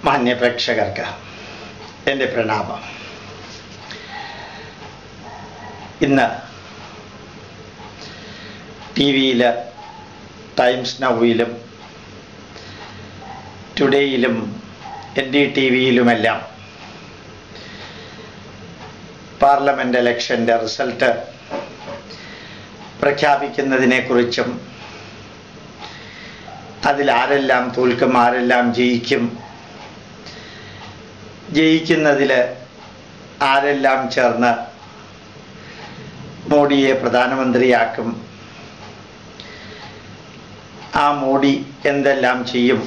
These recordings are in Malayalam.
മാന്യ പ്രേക്ഷകർക്ക് എൻ്റെ പ്രണാമം. ഇന്ന് ടി വിയിൽ ടൈംസ് നൗയിലും ടുഡേയിലും NDTVയിലുമെല്ലാം പാർലമെൻറ്റ് ഇലക്ഷൻ്റെ റിസൾട്ട് പ്രഖ്യാപിക്കുന്നതിനെക്കുറിച്ചും അതിലാരെല്ലാം തോൽക്കും, ആരെല്ലാം ജയിക്കും, ജയിക്കുന്നതിൽ ആരെല്ലാം ചേർന്ന് മോഡിയെ പ്രധാനമന്ത്രിയാക്കും, ആ മോഡി എന്തെല്ലാം ചെയ്യും,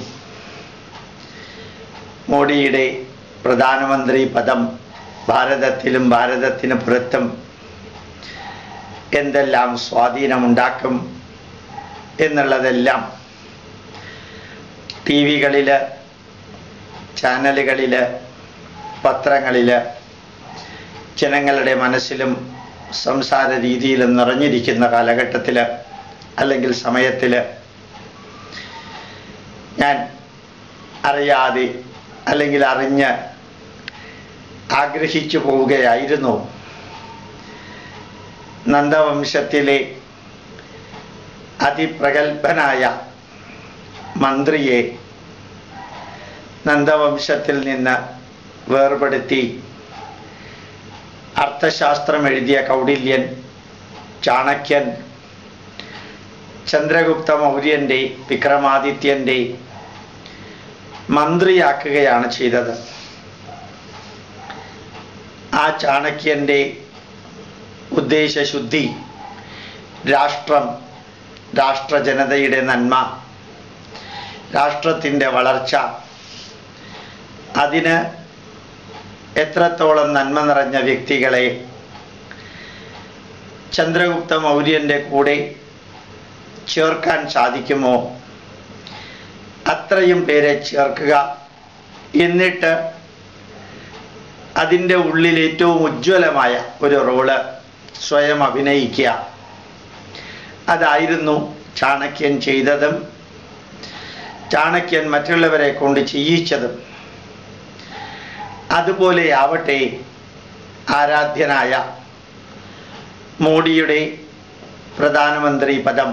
മോഡിയുടെ പ്രധാനമന്ത്രി പദം ഭാരതത്തിലും ഭാരതത്തിന് പുറത്തും എന്തെല്ലാം സ്വാധീനമുണ്ടാക്കും എന്നുള്ളതെല്ലാം TV-കളിൽ, ചാനലുകളിൽ, പത്രങ്ങളിൽ ജനങ്ങളുടെ മനസ്സിലും സംസാര രീതിയിലും നിറഞ്ഞിരിക്കുന്ന കാലഘട്ടത്തിൽ അല്ലെങ്കിൽ സമയത്തിൽ ഞാൻ അറിയാതെ അല്ലെങ്കിൽ അറിഞ്ഞ് ആഗ്രഹിച്ചു പോവുകയായിരുന്നു നന്ദവംശത്തിലെ അതിപ്രഗത്ഭനായ മന്ത്രിയെ നന്ദവംശത്തിൽ നിന്ന് വേർപെടുത്തി അർത്ഥശാസ്ത്രം എഴുതിയ കൗടില്യൻ, ചാണക്യൻ, ചന്ദ്രഗുപ്ത മൗര്യൻ്റെ, വിക്രമാദിത്യൻ്റെ മന്ത്രിയാക്കുകയാണ് ചെയ്തത്. ആ ചാണക്യൻ്റെ ഉദ്ദേശശുദ്ധി രാഷ്ട്രം, രാഷ്ട്രജനതയുടെ നന്മ, രാഷ്ട്രത്തിൻ്റെ വളർച്ച, അതിന് എത്രത്തോളം നന്മ നിറഞ്ഞ വ്യക്തികളെ ചന്ദ്രഗുപ്ത മൗര്യൻ്റെ കൂടെ ചേർക്കാൻ സാധിക്കുമോ അത്രയും പേരെ ചേർക്കുക, എന്നിട്ട് അതിൻ്റെ ഉള്ളിൽ ഏറ്റവും ഉജ്ജ്വലമായ ഒരു റോള് സ്വയം അഭിനയിക്കുക. അതായിരുന്നു ചാണക്യൻ ചെയ്തതും ചാണക്യൻ മറ്റുള്ളവരെ കൊണ്ട് ചെയ്യിച്ചതും. അതുപോലെയാവട്ടെ ആരാധ്യനായ മോഡിയുടെ പ്രധാനമന്ത്രി പദം.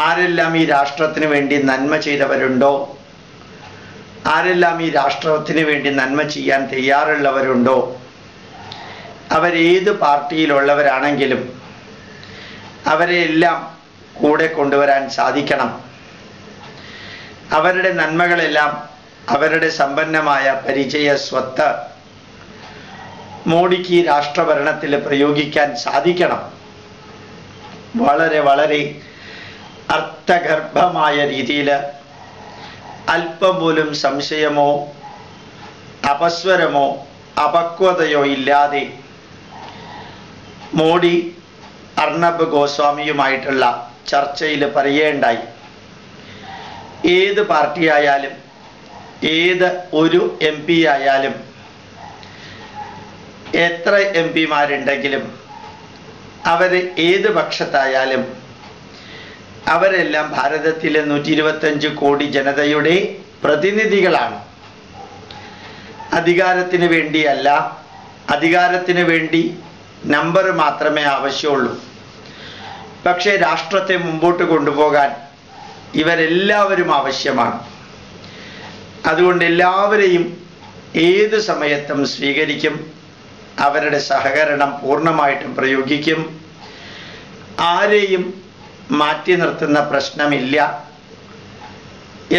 ആരെല്ലാം ഈ രാഷ്ട്രത്തിന് വേണ്ടി നന്മ ചെയ്തവരുണ്ടോ, ആരെല്ലാം ഈ രാഷ്ട്രത്തിന് വേണ്ടി നന്മ ചെയ്യാൻ തയ്യാറുള്ളവരുണ്ടോ, അവരേത് പാർട്ടിയിലുള്ളവരാണെങ്കിലും അവരെയെല്ലാം കൂടെ കൊണ്ടുവരാൻ സാധിക്കണം. അവരുടെ നന്മകളെല്ലാം, അവരുടെ സമ്പന്നമായ പരിചയ സ്വത്ത് മോഡിക്ക് ഈ രാഷ്ട്രഭരണത്തിൽ പ്രയോഗിക്കാൻ സാധിക്കണം. വളരെ വളരെ അർത്ഥഗർഭമായ രീതിയിൽ അല്പം പോലും സംശയമോ അപസ്വരമോ അപക്വതയോ ഇല്ലാതെ മോഡി അർണബ് ഗോസ്വാമിയുമായിട്ടുള്ള ചർച്ചയിൽ പറയുകയുണ്ടായി, ഏത് പാർട്ടിയായാലും ഏത് ഒരു MP ആയാലും എത്ര MP-മാരുണ്ടെങ്കിലും അവർ ഏത് പക്ഷത്തായാലും അവരെല്ലാം ഭാരതത്തിലെ 125 കോടി ജനതയുടെ പ്രതിനിധികളാണ്. അധികാരത്തിന് വേണ്ടിയല്ല, അധികാരത്തിന് വേണ്ടി നമ്പർ മാത്രമേ ആവശ്യമുള്ളൂ. പക്ഷേ രാഷ്ട്രത്തെ മുമ്പോട്ട് കൊണ്ടുപോകാൻ ഇവരെല്ലാവരും ആവശ്യമാണ്. അതുകൊണ്ട് എല്ലാവരെയും ഏത് സമയത്തും സ്വീകരിക്കും, അവരുടെ സഹകരണം പൂർണ്ണമായിട്ടും പ്രയോഗിക്കും, ആരെയും മാറ്റി നിർത്തുന്ന പ്രശ്നമില്ല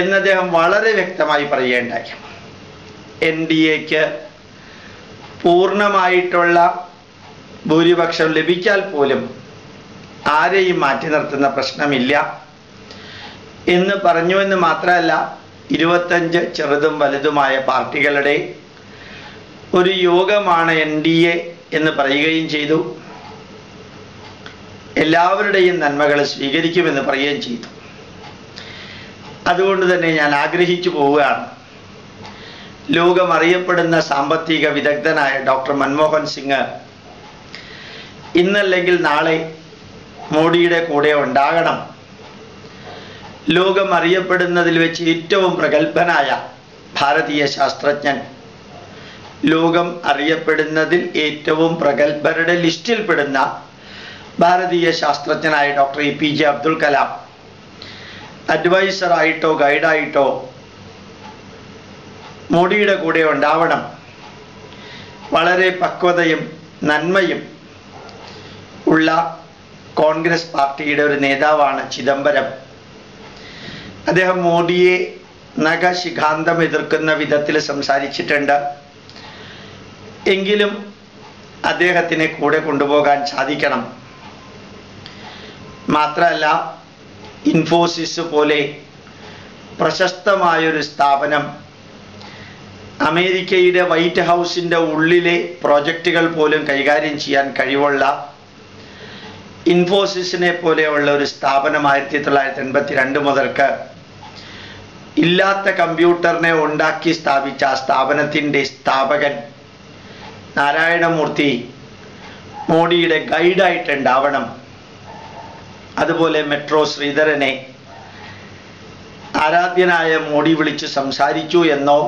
എന്ന് അദ്ദേഹം വളരെ വ്യക്തമായി പറയുകയുണ്ടായി. NDAക്ക് പൂർണ്ണമായിട്ടുള്ള ഭൂരിപക്ഷം ലഭിച്ചാൽ പോലും ആരെയും മാറ്റി നിർത്തുന്ന പ്രശ്നമില്ല എന്ന് പറഞ്ഞുവെന്ന് മാത്രമല്ല, 25 ചെറുതും വലുതുമായ പാർട്ടികളുടെ ഒരു യോഗമാണ് NDA എന്ന് പറയുകയും ചെയ്തു. എല്ലാവരുടെയും നന്മകൾ സ്വീകരിക്കുമെന്ന് പറയുകയും ചെയ്തു. അതുകൊണ്ട് തന്നെ ഞാൻ ആഗ്രഹിച്ചു പോവുകയാണ്, ലോകമറിയപ്പെടുന്ന സാമ്പത്തിക വിദഗ്ധനായ ഡോക്ടർ മൻമോഹൻ സിംഗ് ഇന്നല്ലെങ്കിൽ നാളെ മോഡിയുടെ കൂടെ ഉണ്ടാകണം ലോകം അറിയപ്പെടുന്നതിൽ വെച്ച് ഏറ്റവും പ്രഗത്ഭനായ ഭാരതീയ ശാസ്ത്രജ്ഞൻ, ലോകം അറിയപ്പെടുന്നതിൽ ഏറ്റവും പ്രഗത്ഭരുടെ ലിസ്റ്റിൽപ്പെടുന്ന ഭാരതീയ ശാസ്ത്രജ്ഞനായ ഡോക്ടർ APJ അബ്ദുൽ കലാം അഡ്വൈസറായിട്ടോ ഗൈഡായിട്ടോ മോഡിയുടെ കൂടെ ഉണ്ടാവണം. വളരെ പക്വതയും നന്മയും ഉള്ള കോൺഗ്രസ് പാർട്ടിയുടെ ഒരു നേതാവാണ് ചിദംബരം. അദ്ദേഹം മോഡിയെ നഖശിഖാന്തം എതിർക്കുന്ന വിധത്തിൽ സംസാരിച്ചിട്ടുണ്ട്. എങ്കിലും അദ്ദേഹത്തിനെ കൂടെ കൊണ്ടുപോകാൻ സാധിക്കണം. മാത്രമല്ല, ഇൻഫോസിസ് പോലെ പ്രശസ്തമായൊരു സ്ഥാപനം, അമേരിക്കയുടെ വൈറ്റ് ഹൗസിൻ്റെ ഉള്ളിലെ പ്രോജക്റ്റുകൾ പോലും കൈകാര്യം ചെയ്യാൻ കഴിവുള്ള ഇൻഫോസിസിനെ പോലെയുള്ള ഒരു സ്ഥാപനം 1982 മുതൽക്ക് ഇല്ലാത്ത കമ്പ്യൂട്ടറിനെ ഉണ്ടാക്കി സ്ഥാപിച്ച ആ സ്ഥാപനത്തിൻ്റെ സ്ഥാപകൻ നാരായണമൂർത്തി മോഡിയുടെ ഗൈഡായിട്ടുണ്ടാവണം. അതുപോലെ മെട്രോ ശ്രീധരനെ ആരാധ്യനായ മോഡി വിളിച്ച് സംസാരിച്ചു എന്നോ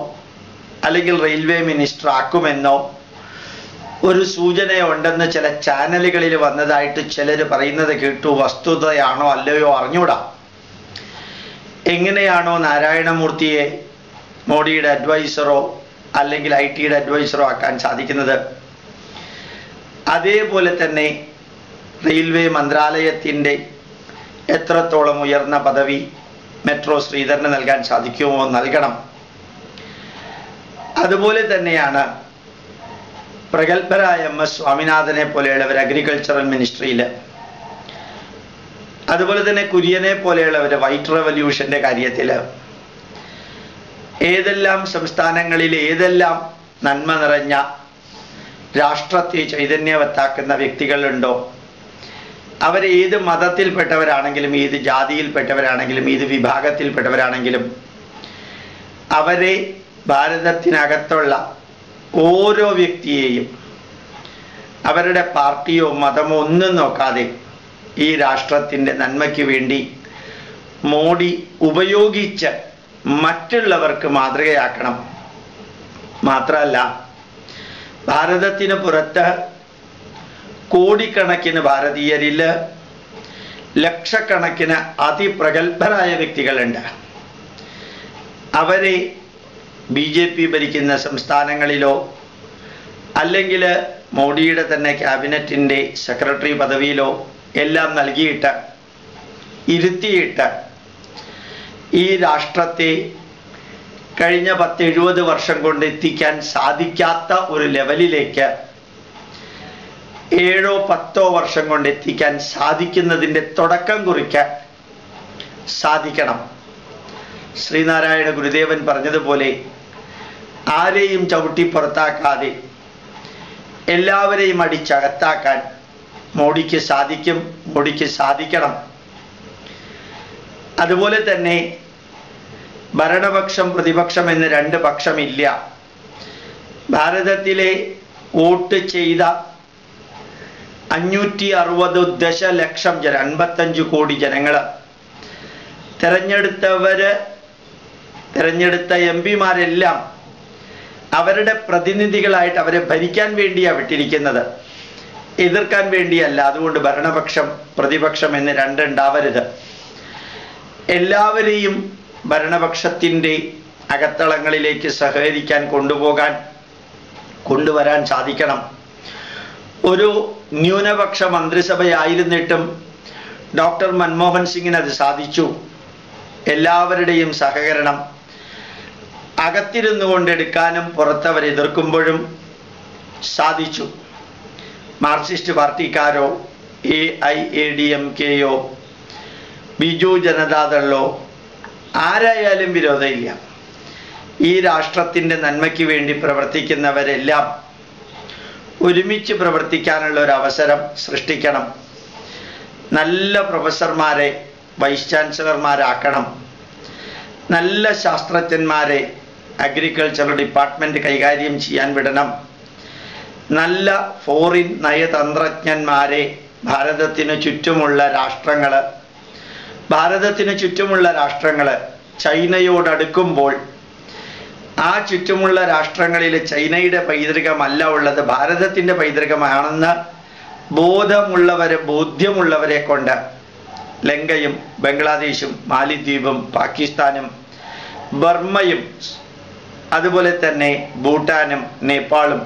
അല്ലെങ്കിൽ റെയിൽവേ മിനിസ്റ്റർ ആക്കുമെന്നോ ഒരു സൂചനയുണ്ടെന്ന് ചില ചാനലുകളിൽ വന്നതായിട്ട് ചിലർ പറയുന്നത് കേട്ടു. വസ്തുതയാണോ അല്ലയോ അറിഞ്ഞൂടാ. എങ്ങനെയാണോ നാരായണമൂർത്തിയെ മോഡിയുടെ അഡ്വൈസറോ അല്ലെങ്കിൽ IT-യുടെ അഡ്വൈസറോ ആക്കാൻ സാധിക്കുന്നത്, അതേപോലെ തന്നെ റെയിൽവേ മന്ത്രാലയത്തിൻ്റെ എത്രത്തോളം ഉയർന്ന പദവി മെട്രോ ശ്രീധരന് നൽകാൻ സാധിക്കുമോ നൽകണം. അതുപോലെ തന്നെയാണ് പ്രഗത്ഭരായ MS സ്വാമിനാഥനെ പോലെയുള്ളവർ അഗ്രികൾച്ചറൽ മിനിസ്ട്രിയിൽ, അതുപോലെ തന്നെ കുര്യനെ പോലെയുള്ളവർ വൈറ്റ് റെവല്യൂഷൻ്റെ കാര്യത്തിൽ. ഏതെല്ലാം സംസ്ഥാനങ്ങളിൽ ഏതെല്ലാം നന്മ നിറഞ്ഞ രാഷ്ട്രത്തെ ചൈതന്യവത്താക്കുന്ന വ്യക്തികളുണ്ടോ, അവർ ഏത് മതത്തിൽപ്പെട്ടവരാണെങ്കിലും ഏത് ജാതിയിൽപ്പെട്ടവരാണെങ്കിലും ഏത് വിഭാഗത്തിൽപ്പെട്ടവരാണെങ്കിലും അവരെ ഭാരതത്തിനകത്തുള്ള ഓരോ വ്യക്തിയെയും അവരുടെ പാർട്ടിയോ മതമോ ഒന്നും നോക്കാതെ ഈ രാഷ്ട്രത്തിൻ്റെ നന്മയ്ക്ക് വേണ്ടി മോഡി ഉപയോഗിച്ച് മറ്റുള്ളവർക്ക് മാതൃകയാക്കണം. മാത്രമല്ല, ഭാരതത്തിന് പുറത്ത് കോടിക്കണക്കിന് ഭാരതീയരിൽ ലക്ഷക്കണക്കിന് അതിപ്രഗത്ഭരായ വ്യക്തികളുണ്ട്. അവരെ BJP ഭരിക്കുന്ന സംസ്ഥാനങ്ങളിലോ അല്ലെങ്കിൽ മോഡിയുടെ തന്നെ ക്യാബിനറ്റിൻ്റെ സെക്രട്ടറി പദവിയിലോ എല്ലാം നൽകിയിട്ട് ഇരുത്തിയിട്ട് ഈ രാഷ്ട്രത്തെ കഴിഞ്ഞ 10-70 വർഷം കൊണ്ട് എത്തിക്കാൻ സാധിക്കാത്ത ഒരു ലെവലിലേക്ക് 7-10 വർഷം കൊണ്ട് എത്തിക്കാൻ സാധിക്കുന്നതിൻ്റെ തുടക്കം കുറിക്കാൻ സാധിക്കണം. ശ്രീനാരായണ ഗുരുദേവൻ പറഞ്ഞതുപോലെ ആരെയും ചവിട്ടി പുറത്താക്കാതെ എല്ലാവരെയും അടിച്ചകത്താക്കാൻ മോഡിക്ക് സാധിക്കും, മോഡിക്ക് സാധിക്കണം. അതുപോലെ തന്നെ ഭരണപക്ഷം പ്രതിപക്ഷം എന്ന് 2 പക്ഷമില്ല. ഭാരതത്തിലെ വോട്ട് ചെയ്ത 560 ദശലക്ഷം 55 കോടി ജനങ്ങൾ തിരഞ്ഞെടുത്ത MP-മാരെല്ലാം അവരുടെ പ്രതിനിധികളായിട്ട് അവരെ ഭരിക്കാൻ വേണ്ടിയാണ് വിട്ടിരിക്കുന്നത്, എതിർക്കാൻ വേണ്ടിയല്ല. അതുകൊണ്ട് ഭരണപക്ഷം പ്രതിപക്ഷം എന്ന് 2 ഉണ്ടാവരുത്. എല്ലാവരെയും ഭരണപക്ഷത്തിൻ്റെ അകത്തളങ്ങളിലേക്ക് സഹകരിക്കാൻ കൊണ്ടുവരാൻ സാധിക്കണം. ഒരു ന്യൂനപക്ഷ മന്ത്രിസഭയായിരുന്നിട്ടും ഡോക്ടർ മൻമോഹൻ സിംഗിന് അത് സാധിച്ചു. എല്ലാവരുടെയും സഹകരണം അകത്തിരുന്നു കൊണ്ടെടുക്കാനും പുറത്തവർ എതിർക്കുമ്പോഴും സാധിച്ചു. മാർക്സിസ്റ്റ് പാർട്ടിക്കാരോ AIADMKയോ ബിജു ജനതാദളോ ആരായാലും വിരോധമില്ല. ഈ രാഷ്ട്രത്തിൻ്റെ നന്മയ്ക്ക് വേണ്ടി പ്രവർത്തിക്കുന്നവരെല്ലാം ഒരുമിച്ച് പ്രവർത്തിക്കാനുള്ള ഒരു അവസരം സൃഷ്ടിക്കണം. നല്ല പ്രൊഫസർമാരെ വൈസ് ചാൻസലർമാരാക്കണം. നല്ല ശാസ്ത്രജ്ഞന്മാരെ അഗ്രികൾച്ചറൽ ഡിപ്പാർട്ട്മെൻറ്റ് കൈകാര്യം ചെയ്യാൻ വിടണം. നല്ല ഫോറിൻ നയതന്ത്രജ്ഞന്മാരെ ഭാരതത്തിന് ചുറ്റുമുള്ള രാഷ്ട്രങ്ങൾ ഭാരതത്തിന് ചുറ്റുമുള്ള രാഷ്ട്രങ്ങൾ ചൈനയോടടുക്കുമ്പോൾ ആ ചുറ്റുമുള്ള രാഷ്ട്രങ്ങളിൽ ചൈനയുടെ പൈതൃകമല്ല ഉള്ളത്, ഭാരതത്തിൻ്റെ പൈതൃകമാണെന്ന് ബോധ്യമുള്ളവരെ കൊണ്ട് ലങ്കയും ബംഗ്ലാദേശും മാലിദ്വീപും പാകിസ്ഥാനും ബർമ്മയും അതുപോലെ തന്നെ ഭൂട്ടാനും നേപ്പാളും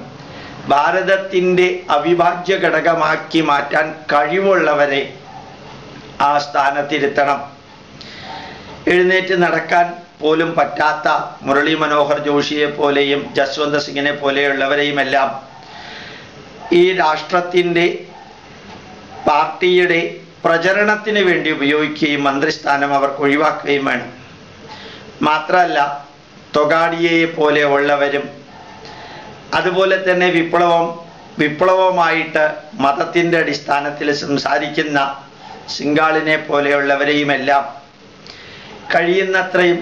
ഭാരതത്തിൻ്റെ അവിഭാജ്യ ഘടകമാക്കി മാറ്റാൻ കഴിവുള്ളവരെ ആ സ്ഥാനത്തിരുത്തണം. എഴുന്നേറ്റ് നടക്കാൻ പോലും പറ്റാത്ത മുരളി മനോഹർ ജോഷിയെ പോലെയും ജസ്വന്ത് സിംഗിനെ പോലെയുള്ളവരെയും എല്ലാം ഈ രാഷ്ട്രത്തിൻ്റെ പാർട്ടിയുടെ പ്രചരണത്തിന് വേണ്ടി ഉപയോഗിക്കുകയും മന്ത്രിസ്ഥാനം അവർക്ക് ഒഴിവാക്കുകയും വേണം. മാത്രമല്ല തൊഗാഡിയയെ പോലെ ഉള്ളവരും അതുപോലെ തന്നെ വിപ്ലവമായിട്ട് മതത്തിൻ്റെ അടിസ്ഥാനത്തിൽ സംസാരിക്കുന്ന സിംഗാളിനെ പോലെയുള്ളവരെയും എല്ലാം കഴിയുന്നത്രയും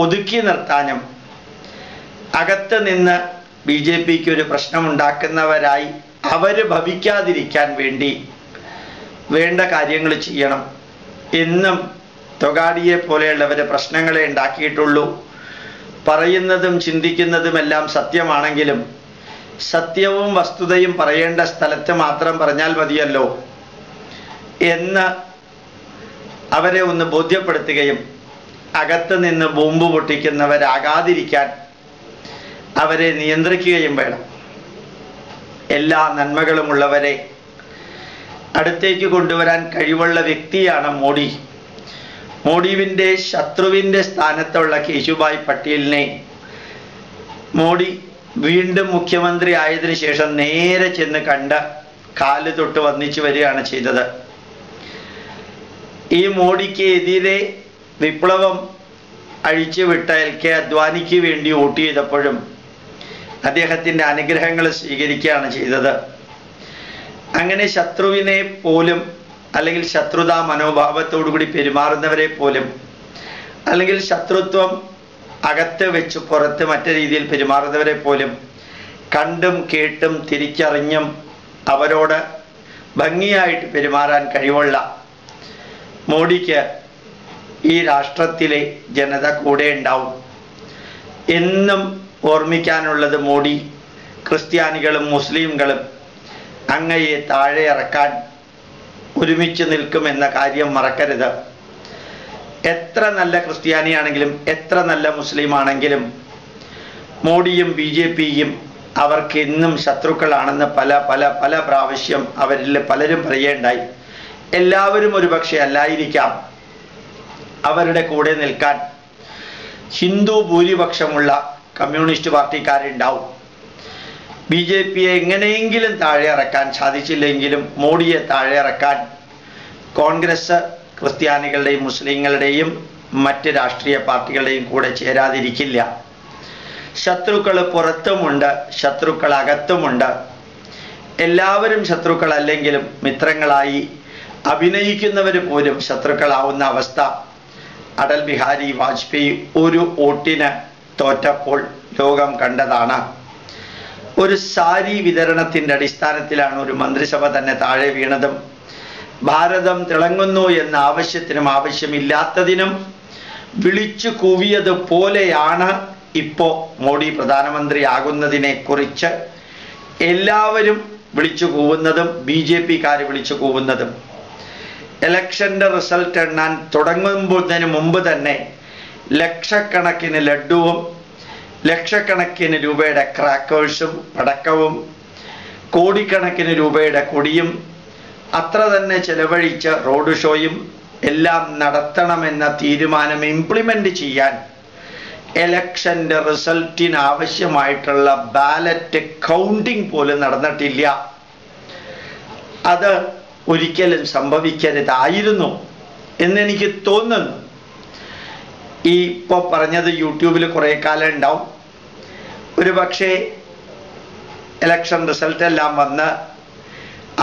ഒതുക്കി നിർത്താനും അകത്ത് നിന്ന് BJPക്ക് ഒരു പ്രശ്നമുണ്ടാക്കുന്നവരായി അവർ ഭവിക്കാതിരിക്കാൻ വേണ്ടി വേണ്ട കാര്യങ്ങൾ ചെയ്യണം. എന്നും തൊഗാഡിയെ പോലെയുള്ളവർ പ്രശ്നങ്ങളെ ഉണ്ടാക്കിയിട്ടുള്ളൂ. പറയുന്നതും ചിന്തിക്കുന്നതുമെല്ലാം സത്യമാണെങ്കിലും സത്യവും വസ്തുതയും പറയേണ്ട സ്ഥലത്ത് മാത്രം പറഞ്ഞാൽ മതിയല്ലോ എന്ന് അവരെ ഒന്ന് ബോധ്യപ്പെടുത്തുകയും അകത്ത് നിന്ന് ബോംബ് പൊട്ടിക്കുന്നവരാകാതിരിക്കാൻ അവരെ നിയന്ത്രിക്കുകയും വേണം. എല്ലാ നന്മകളുമുള്ളവരെ അടുത്തേക്ക് കൊണ്ടുവരാൻ കഴിവുള്ള വ്യക്തിയാണ് മോഡി. മോഡിയുടെ ശത്രുവിൻ്റെ സ്ഥാനത്തുള്ള കേശുഭായ് പട്ടേലിനെ മോഡി വീണ്ടും മുഖ്യമന്ത്രി ആയതിനു ശേഷം നേരെ ചെന്ന് കണ്ട് കാല് തൊട്ട് വന്നിച്ചു വരികയാണ് ചെയ്തത്. ഈ മോഡിക്ക് എതിരെ വിപ്ലവം അഴിച്ചുവിട്ട LK അദ്വാനിക്ക് വേണ്ടി വോട്ട് ചെയ്തപ്പോഴും അദ്ദേഹത്തിൻ്റെ അനുഗ്രഹങ്ങൾ സ്വീകരിക്കുകയാണ് ചെയ്തത്. അങ്ങനെ ശത്രുവിനെ പോലും അല്ലെങ്കിൽ ശത്രുതാ മനോഭാവത്തോടുകൂടി പെരുമാറുന്നവരെ പോലും അല്ലെങ്കിൽ ശത്രുത്വം അകത്ത് വെച്ച് പുറത്ത് മറ്റു രീതിയിൽ പെരുമാറുന്നവരെ പോലും കണ്ടും കേട്ടും തിരിച്ചറിഞ്ഞും അവരോട് ഭംഗിയായിട്ട് പെരുമാറാൻ കഴിവുള്ള മോഡിക്ക് ഈ രാഷ്ട്രത്തിലെ ജനത കൂടെ ഉണ്ടാവും. എന്നും ഓർമ്മിക്കാനുള്ളത് മോഡി ക്രിസ്ത്യാനികളും മുസ്ലിംകളും അങ്ങയെ താഴെ ഇറക്കാൻ ഒരുമിച്ച് നിൽക്കുമെന്ന കാര്യം മറക്കരുത്. എത്ര നല്ല ക്രിസ്ത്യാനിയാണെങ്കിലും എത്ര നല്ല മുസ്ലിം ആണെങ്കിലും മോഡിയും BJPയും അവർക്ക് എന്നും ശത്രുക്കളാണെന്ന് പല പ്രാവശ്യം അവരിൽ പലരും പറയേണ്ടായി. എല്ലാവരും ഒരുപക്ഷെ അല്ലായിരിക്കാം അവരുടെ കൂടെ നിൽക്കാൻ ഹിന്ദു ഭൂരിപക്ഷമുള്ള കമ്മ്യൂണിസ്റ്റ് പാർട്ടിക്കാരുണ്ടാവും. BJPയെ എങ്ങനെയെങ്കിലും താഴെ ഇറക്കാൻ സാധിച്ചില്ലെങ്കിലും മോഡിയെ താഴെ ഇറക്കാൻ കോൺഗ്രസ് ക്രിസ്ത്യാനികളുടെയും മുസ്ലിങ്ങളുടെയും മറ്റ് രാഷ്ട്രീയ പാർട്ടികളുടെയും കൂടെ ചേരാതിരിക്കില്ല. ശത്രുക്കൾ പുറത്തുമുണ്ട്, ശത്രുക്കൾ അകത്തുമുണ്ട്. എല്ലാവരും ശത്രുക്കളല്ലെങ്കിലും മിത്രങ്ങളായി അഭിനയിക്കുന്നവർ പോലും ശത്രുക്കളാവുന്ന അവസ്ഥ അടൽ ബിഹാരി വാജ്പേയി ഒരു വോട്ടിന് തോറ്റപ്പോൾ ലോകം കണ്ടതാണ്. ഒരു സാരി വിതരണത്തിൻ്റെ അടിസ്ഥാനത്തിലാണ് ഒരു മന്ത്രിസഭ തന്നെ താഴെ വീണതും ഭാരതം തിളങ്ങുന്നു എന്ന ആവശ്യത്തിനും ആവശ്യമില്ലാത്തതിനും വിളിച്ചു കൂവിയതുപോലെയാണ് ഇപ്പോൾ മോഡി പ്രധാനമന്ത്രിയാകുന്നതിനെ കുറിച്ച് എല്ലാവരും വിളിച്ചു കൂവുന്നതും BJPക്കാർ വിളിച്ചു കൂവുന്നതും. ഇലക്ഷൻ്റെ റിസൾട്ട് എണ്ണാൻ തുടങ്ങുന്നതിന് മുമ്പ് തന്നെ ലക്ഷക്കണക്കിന് ലഡ്ഡുവും ലക്ഷക്കണക്കിന് രൂപയുടെ ക്രാക്കേഴ്സും പടക്കവും കോടിക്കണക്കിന് രൂപയുടെ കൊടിയും അത്ര തന്നെ ചെലവഴിച്ച് റോഡ് ഷോയും എല്ലാം നടത്തണമെന്ന തീരുമാനം ഇംപ്ലിമെൻ്റ് ചെയ്യാൻ ഇലക്ഷൻ്റെ റിസൾട്ടിന് ആവശ്യമായിട്ടുള്ള ബാലറ്റ് കൗണ്ടിങ് പോലും നടന്നിട്ടില്ല. അത് ഒരിക്കലും സംഭവിക്കരുതായിരുന്നു എന്നെനിക്ക് തോന്നുന്നു. ഈ ഇപ്പോൾ പറഞ്ഞത് യൂട്യൂബിൽ കുറേ കാലം ഉണ്ടാവും. ഒരു പക്ഷേ ഇലക്ഷൻ റിസൾട്ടെല്ലാം വന്ന്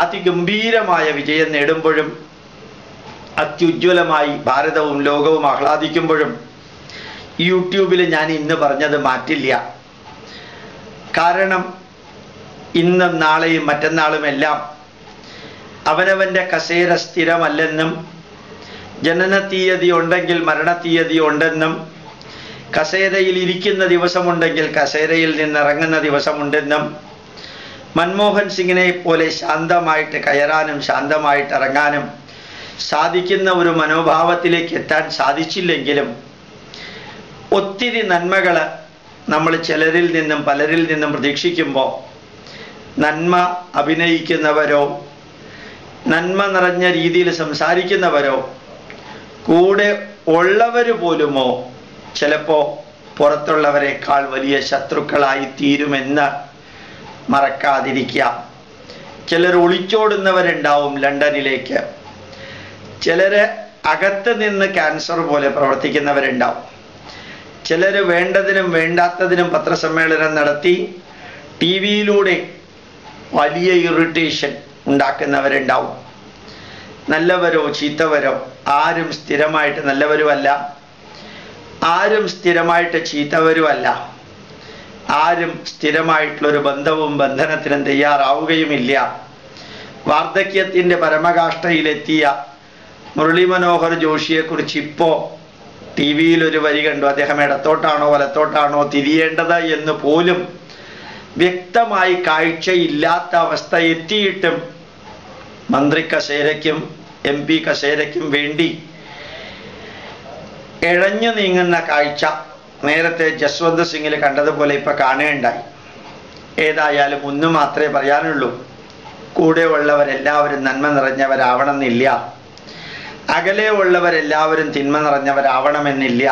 അതിഗംഭീരമായ വിജയം നേടുമ്പോഴും അത്യുജ്വലമായി ഭാരതവും ലോകവും ആഹ്ലാദിക്കുമ്പോഴും യൂട്യൂബിൽ ഞാൻ ഇന്ന് പറഞ്ഞത് മാറ്റില്ല. കാരണം ഇന്നും നാളെയും മറ്റന്നാളുമെല്ലാം അവനവൻ്റെ കസേര സ്ഥിരമല്ലെന്നും ജനന തീയതി ഉണ്ടെങ്കിൽ മരണത്തീയതി ഉണ്ടെന്നും, കസേരയിൽ ഇരിക്കുന്ന ദിവസമുണ്ടെങ്കിൽ കസേരയിൽ നിന്നിറങ്ങുന്ന ദിവസമുണ്ടെന്നും, മൻമോഹൻ സിംഗിനെ പോലെ ശാന്തമായിട്ട് കയറാനും ശാന്തമായിട്ട് ഇറങ്ങാനും സാധിക്കുന്ന ഒരു മനോഭാവത്തിലേക്ക് എത്താൻ സാധിച്ചില്ലെങ്കിലും ഒത്തിരി നന്മകൾ നമ്മൾ ചിലരിൽ നിന്നും പലരിൽ നിന്നും പ്രതീക്ഷിക്കുമ്പോൾ നന്മ അഭിനയിക്കുന്നവരോ നന്മ നിറഞ്ഞ രീതിയിൽ സംസാരിക്കുന്നവരോ കൂടെ ഉള്ളവർ പോലുമോ ചിലപ്പോൾ പുറത്തുള്ളവരെക്കാൾ വലിയ ശത്രുക്കളായി തീരുമെന്ന് മറക്കാതിരിക്കുക. ചിലർ ഒളിച്ചോടുന്നവരുണ്ടാവും ലണ്ടനിലേക്ക്, ചിലർ അകത്ത് നിന്ന് ക്യാൻസർ പോലെ പ്രവർത്തിക്കുന്നവരുണ്ടാവും, ചിലർ വേണ്ടതിനും വേണ്ടാത്തതിനും പത്രസമ്മേളനം നടത്തി ടി വിയിലൂടെ വലിയ ഇറിറ്റേഷൻ ഉണ്ടാക്കുന്നവരുണ്ടാവും. നല്ലവരോ ചീത്തവരോ ആരും സ്ഥിരമായിട്ട് നല്ലവരുമല്ല, ആരും സ്ഥിരമായിട്ട് ചീത്തവരുമല്ല, ആരും സ്ഥിരമായിട്ടുള്ളൊരു ബന്ധവും ബന്ധനത്തിനും തയ്യാറാവുകയുമില്ല. വാർദ്ധക്യത്തിൻ്റെ പരമകാഷ്ഠയിലെത്തിയ മുരളി മനോഹർ ജോഷിയെക്കുറിച്ച് ഇപ്പോൾ ടി വിയിലൊരു വരി കണ്ടു. അദ്ദേഹം ഇടത്തോട്ടാണോ വലത്തോട്ടാണോ തിരിയേണ്ടത് എന്ന് പോലും വ്യക്തമായി കാഴ്ചയില്ലാത്ത അവസ്ഥ എത്തിയിട്ടും മന്ത്രി കസേരയ്ക്കും MP കസേരയ്ക്കും വേണ്ടി ഇഴഞ്ഞു നീങ്ങുന്ന കാഴ്ച നേരത്തെ ജസ്വന്ത് സിംഗിൽ കണ്ടതുപോലെ ഇപ്പം കാണുകയുണ്ടായി. ഏതായാലും ഒന്ന് മാത്രമേ പറയാനുള്ളൂ, കൂടെ ഉള്ളവരെല്ലാവരും നന്മ നിറഞ്ഞവരാവണമെന്നില്ല, അകലെ ഉള്ളവരെല്ലാവരും തിന്മ നിറഞ്ഞവരാവണമെന്നില്ല,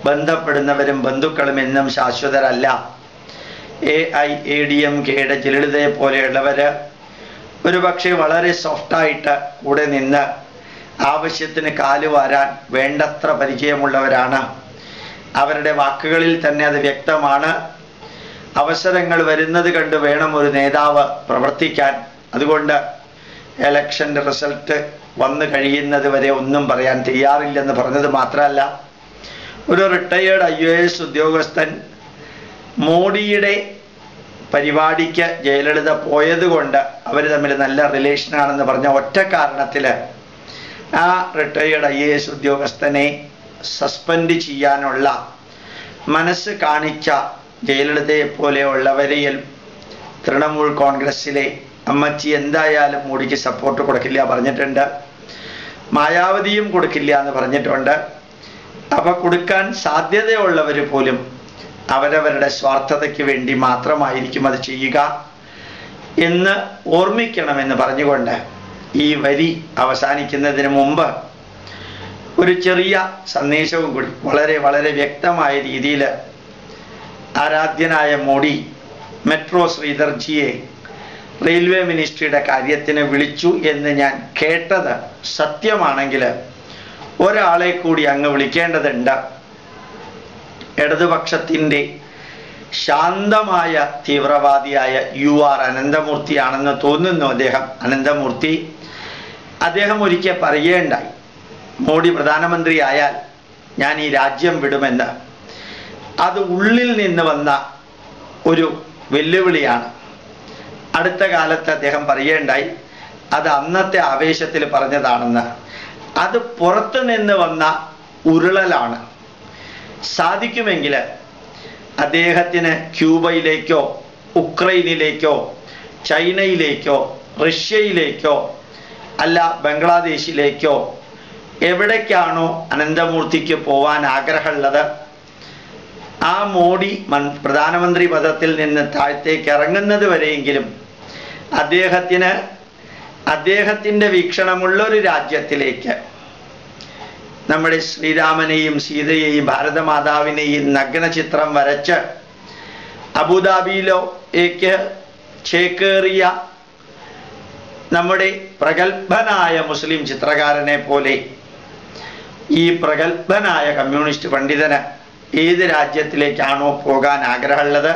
ബന്ധപ്പെടുന്നവരും ബന്ധുക്കളും എന്നും ശാശ്വതരല്ല. AIADMKയുടെ ജലളിതയെ പോലെയുള്ളവർ ഒരുപക്ഷെ വളരെ സോഫ്റ്റായിട്ട് കൂടെ നിന്ന് ആവശ്യത്തിന് കാലുവാരാൻ വേണ്ടത്ര പരിചയമുള്ളവരാണ്. അവരുടെ വാക്കുകളിൽ തന്നെ അത് വ്യക്തമാണ്. അവസരങ്ങൾ വരുന്നത് കണ്ട് വേണം ഒരു നേതാവ് പ്രവർത്തിക്കാൻ. അതുകൊണ്ട് എലക്ഷൻ്റെ റിസൾട്ട് വന്നു കഴിയുന്നത് വരെ ഒന്നും പറയാൻ തയ്യാറില്ലെന്ന് പറഞ്ഞത് മാത്രമല്ല, ഒരു റിട്ടയേർഡ് IAS ഉദ്യോഗസ്ഥൻ മോഡിയുടെ പരിപാടിക്ക് ജയലളിത പോയതുകൊണ്ട് അവർ തമ്മിൽ നല്ല റിലേഷനാണെന്ന് പറഞ്ഞ ഒറ്റ കാരണത്തിൽ ആ റിട്ടയേർഡ് IAS ഉദ്യോഗസ്ഥനെ സസ്പെൻഡ് ചെയ്യാനുള്ള മനസ്സ് കാണിച്ച ജയലളിതയെ പോലെയുള്ളവരെയും തൃണമൂൽ കോൺഗ്രസ്സിലെ അമ്മച്ചി എന്തായാലും മോഡിക്ക് സപ്പോർട്ട് കൊടുക്കില്ല പറഞ്ഞിട്ടുണ്ട്, മായാവതിയും കൊടുക്കില്ല എന്ന് പറഞ്ഞിട്ടുണ്ട്. അപ്പോൾ കൊടുക്കാൻ സാധ്യതയുള്ളവർ പോലും അവരവരുടെ സ്വാർത്ഥതയ്ക്ക് വേണ്ടി മാത്രമായിരിക്കും അത് ചെയ്യുക എന്ന് ഓർമ്മിക്കണമെന്ന് പറഞ്ഞുകൊണ്ട് ഈ വരി അവസാനിക്കുന്നതിന് മുമ്പ് ഒരു ചെറിയ സന്ദേശവും കൂടി വളരെ വളരെ വ്യക്തമായ രീതിയിൽ ആരാധ്യനായ മോഡി മെട്രോ ശ്രീധർജിയെ റെയിൽവേ മിനിസ്ട്രിയുടെ കാര്യത്തിന് വിളിച്ചു എന്ന് ഞാൻ കേട്ടത് സത്യമാണെങ്കിൽ ഒരാളെ കൂടി അങ്ങ് വിളിക്കേണ്ടതുണ്ട്. ഇടതുപക്ഷത്തിൻ്റെ ശാന്തമായ തീവ്രവാദിയായ UR അനന്തമൂർത്തിയാണെന്ന് തോന്നുന്നു അനന്തമൂർത്തി. അദ്ദേഹം ഒരിക്കൽ പറയുകയുണ്ടായി, മോഡി പ്രധാനമന്ത്രിയായാൽ ഞാൻ ഈ രാജ്യം വിടുമെന്ന്. അത് ഉള്ളിൽ നിന്ന് വന്ന ഒരു വെല്ലുവിളിയാണ്. അടുത്ത കാലത്ത് അദ്ദേഹം പറയുകയുണ്ടായി, അത് അന്നത്തെ ആവേശത്തിൽ പറഞ്ഞതാണെന്ന്. അത് പുറത്തു നിന്ന് വന്ന ഉരുളലാണ്. സാധിക്കുമെങ്കിൽ അദ്ദേഹത്തിന് ക്യൂബയിലേക്കോ ഉക്രൈനിലേക്കോ ചൈനയിലേക്കോ റഷ്യയിലേക്കോ അല്ല ബംഗ്ലാദേശിലേക്കോ എവിടേക്കാണോ അനന്തമൂർത്തിക്ക് പോവാൻ ആഗ്രഹമുള്ളത്, ആ മോഡി പ്രധാനമന്ത്രി പദത്തിൽ നിന്ന് താഴത്തേക്ക് ഇറങ്ങുന്നത് വരെയെങ്കിലും അദ്ദേഹത്തിൻ്റെ വീക്ഷണമുള്ളൊരു രാജ്യത്തിലേക്ക് നമ്മുടെ ശ്രീരാമനെയും സീതയെയും ഭാരതമാതാവിനെയും നഗ്ന ചിത്രം വരച്ച് അബുദാബിയിലേക്ക് ചേക്കേറിയ നമ്മുടെ പ്രഗത്ഭനായ മുസ്ലിം ചിത്രകാരനെ പോലെ ഈ പ്രഗത്ഭനായ കമ്മ്യൂണിസ്റ്റ് പണ്ഡിതന് ഏത് രാജ്യത്തിലേക്കാണോ പോകാൻ ആഗ്രഹമുള്ളത്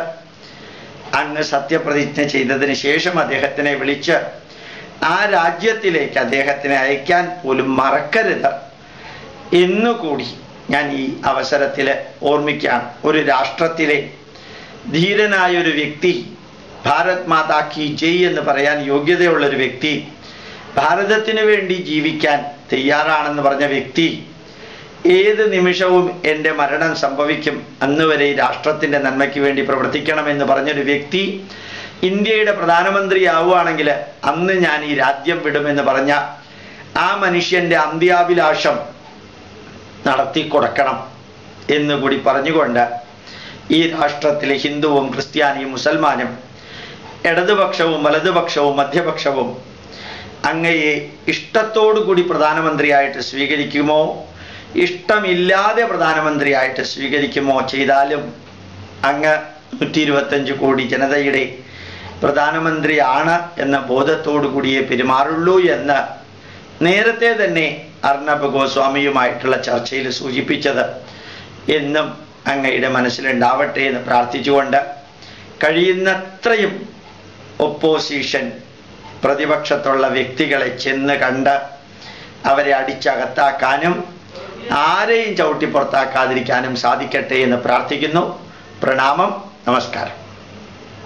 അങ്ങ് സത്യപ്രതിജ്ഞ ചെയ്തതിന് ശേഷം അദ്ദേഹത്തിനെ വിളിച്ച് ആ രാജ്യത്തിലേക്ക് അദ്ദേഹത്തിനെ അയക്കാൻ പോലും മറക്കരുത് എന്നുകൂടി ഞാൻ ഈ അവസരത്തിൽ ഓർമ്മിക്കുകയാണ്. ഒരു രാഷ്ട്രത്തിലെ ധീരനായൊരു വ്യക്തി, ഭാരത് മാതാ കി ജയ് എന്ന് പറയാൻ യോഗ്യതയുള്ളൊരു വ്യക്തി, ഭാരതത്തിന് വേണ്ടി ജീവിക്കാൻ തയ്യാറാണെന്ന് പറഞ്ഞ വ്യക്തി ഏത് നിമിഷവും എൻ്റെ മരണം സംഭവിക്കും, അന്ന് വരെ രാഷ്ട്രത്തിൻ്റെ നന്മയ്ക്ക് വേണ്ടി പ്രവർത്തിക്കണമെന്ന് പറഞ്ഞൊരു വ്യക്തി ഇന്ത്യയുടെ പ്രധാനമന്ത്രിയാവുകയാണെങ്കിൽ അന്ന് ഞാൻ ഈ രാജ്യം വിടുമെന്ന് പറഞ്ഞ ആ മനുഷ്യൻ്റെ അന്ത്യാഭിലാഷം നടത്തി കൊടുക്കണം എന്നുകൂടി പറഞ്ഞുകൊണ്ട് ഈ രാഷ്ട്രത്തിലെ ഹിന്ദുവും ക്രിസ്ത്യാനിയും മുസൽമാനും ഇടതുപക്ഷവും വലതുപക്ഷവും മധ്യപക്ഷവും അങ്ങയെ ഇഷ്ടത്തോടു കൂടി പ്രധാനമന്ത്രിയായിട്ട് സ്വീകരിക്കുമോ ഇഷ്ടമില്ലാതെ പ്രധാനമന്ത്രിയായിട്ട് സ്വീകരിക്കുമോ ചെയ്താലും അങ്ങ് 125 കോടി ജനതയുടെ പ്രധാനമന്ത്രിയാണ് എന്ന ബോധത്തോടു കൂടിയേ പെരുമാറുള്ളൂ എന്ന് നേരത്തെ തന്നെ അർണബ് ഗോസ്വാമിയുമായിട്ടുള്ള ചർച്ചയിൽ സൂചിപ്പിച്ചത് എന്നും അങ്ങയുടെ മനസ്സിലുണ്ടാവട്ടെ എന്ന് പ്രാർത്ഥിച്ചുകൊണ്ട് കഴിയുന്നത്രയും ഒപ്പോസിഷൻ പ്രതിപക്ഷത്തുള്ള വ്യക്തികളെ ചെന്ന് കണ്ട് അവരെ അടിച്ചകത്താക്കാനും ആരെയും ചവിട്ടി പുറത്താക്കാതിരിക്കാനും സാധിക്കട്ടെ എന്ന് പ്രാർത്ഥിക്കുന്നു. പ്രണാമം. നമസ്കാരം.